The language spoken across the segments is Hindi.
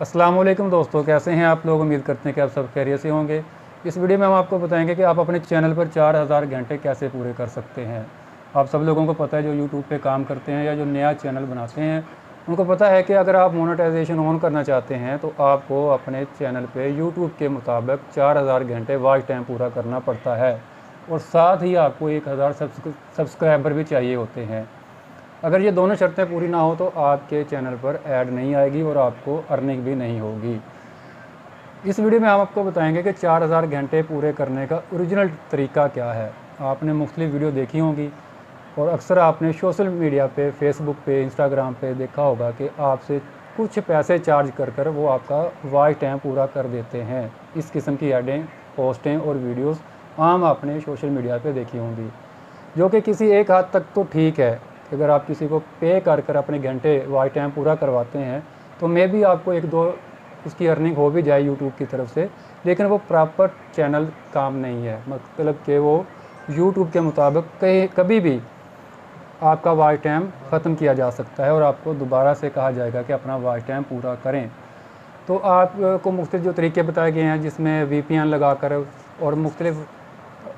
अस्सलामुअलैकुम दोस्तों, कैसे हैं आप लोग। उम्मीद करते हैं कि आप सब खैरियत से होंगे। इस वीडियो में हम आपको बताएंगे कि आप अपने चैनल पर 4000 घंटे कैसे पूरे कर सकते हैं। आप सब लोगों को पता है जो यूट्यूब पे काम करते हैं या जो नया चैनल बनाते हैं, उनको पता है कि अगर आप मोनेटाइजेशन ऑन करना चाहते हैं तो आपको अपने चैनल पे यूट्यूब के मुताबिक 4000 घंटे वॉच टाइम पूरा करना पड़ता है और साथ ही आपको 1000 सब्सक्राइबर भी चाहिए होते हैं। अगर ये दोनों शर्तें पूरी ना हो तो आपके चैनल पर ऐड नहीं आएगी और आपको अर्निंग भी नहीं होगी। इस वीडियो में हम आपको बताएंगे कि 4000 घंटे पूरे करने का ओरिजिनल तरीका क्या है। आपने मुख्तलिफ वीडियो देखी होंगी और अक्सर आपने सोशल मीडिया पे, फेसबुक पे, इंस्टाग्राम पे देखा होगा कि आपसे कुछ पैसे चार्ज कर कर वो आपका वॉच टाइम पूरा कर देते हैं। इस किस्म की ऐडें, पोस्टें और वीडियोस आम आपने सोशल मीडिया पे देखी होंगी, जो कि किसी एक हद तक तो ठीक है। अगर आप किसी को पे कर कर अपने घंटे वॉच टाइम पूरा करवाते हैं तो मे भी आपको एक दो उसकी अर्निंग हो भी जाए यूट्यूब की तरफ से, लेकिन वो प्रॉपर चैनल काम नहीं है। मतलब कि वो यूट्यूब के मुताबिक कभी भी आपका वॉच टाइम ख़त्म किया जा सकता है और आपको दोबारा से कहा जाएगा कि अपना वॉच टाइम पूरा करें। तो आपको मुख्तलिफ जो तरीके बताए गए हैं, जिसमें VPN लगाकर और मुख्तलिफ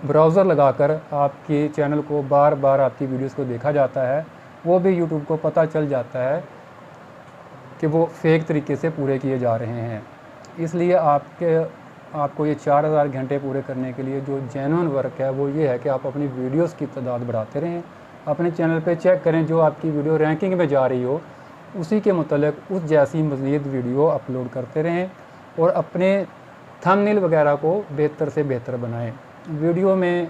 ब्राउज़र लगाकर आपकी चैनल को बार बार आपकी वीडियोस को देखा जाता है, वो भी यूट्यूब को पता चल जाता है कि वो फेक तरीके से पूरे किए जा रहे हैं। इसलिए आपको ये 4000 घंटे पूरे करने के लिए जो जेन्युइन वर्क है वो ये है कि आप अपनी वीडियोस की तादाद बढ़ाते रहें। अपने चैनल पे चेक करें, जो आपकी वीडियो रैंकिंग में जा रही हो उसी के मुतल्लिक़ उस जैसी मज़ीद वीडियो अपलोड करते रहें और अपने थंबनेल वगैरह को बेहतर से बेहतर बनाएं। वीडियो में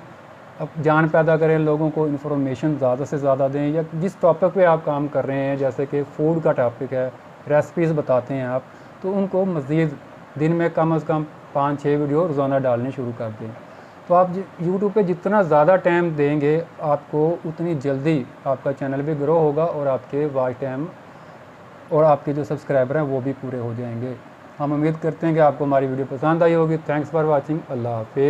अब जान पैदा करें, लोगों को इन्फॉर्मेशन ज़्यादा से ज़्यादा दें। या जिस टॉपिक पे आप काम कर रहे हैं, जैसे कि फ़ूड का टॉपिक है, रेसिपीज़ बताते हैं आप, तो उनको मज़ीद दिन में कम से कम 5-6 वीडियो रोज़ाना डालने शुरू कर दें। तो आप यूट्यूब पे जितना ज़्यादा टाइम देंगे आपको उतनी जल्दी आपका चैनल भी ग्रो होगा और आपके वॉच टाइम और आपके जो सब्सक्राइबर हैं वो भी पूरे हो जाएंगे। हम उम्मीद करते हैं कि आपको हमारी वीडियो पसंद आई होगी। Thanks for watching. अल्लाह हाफिज़।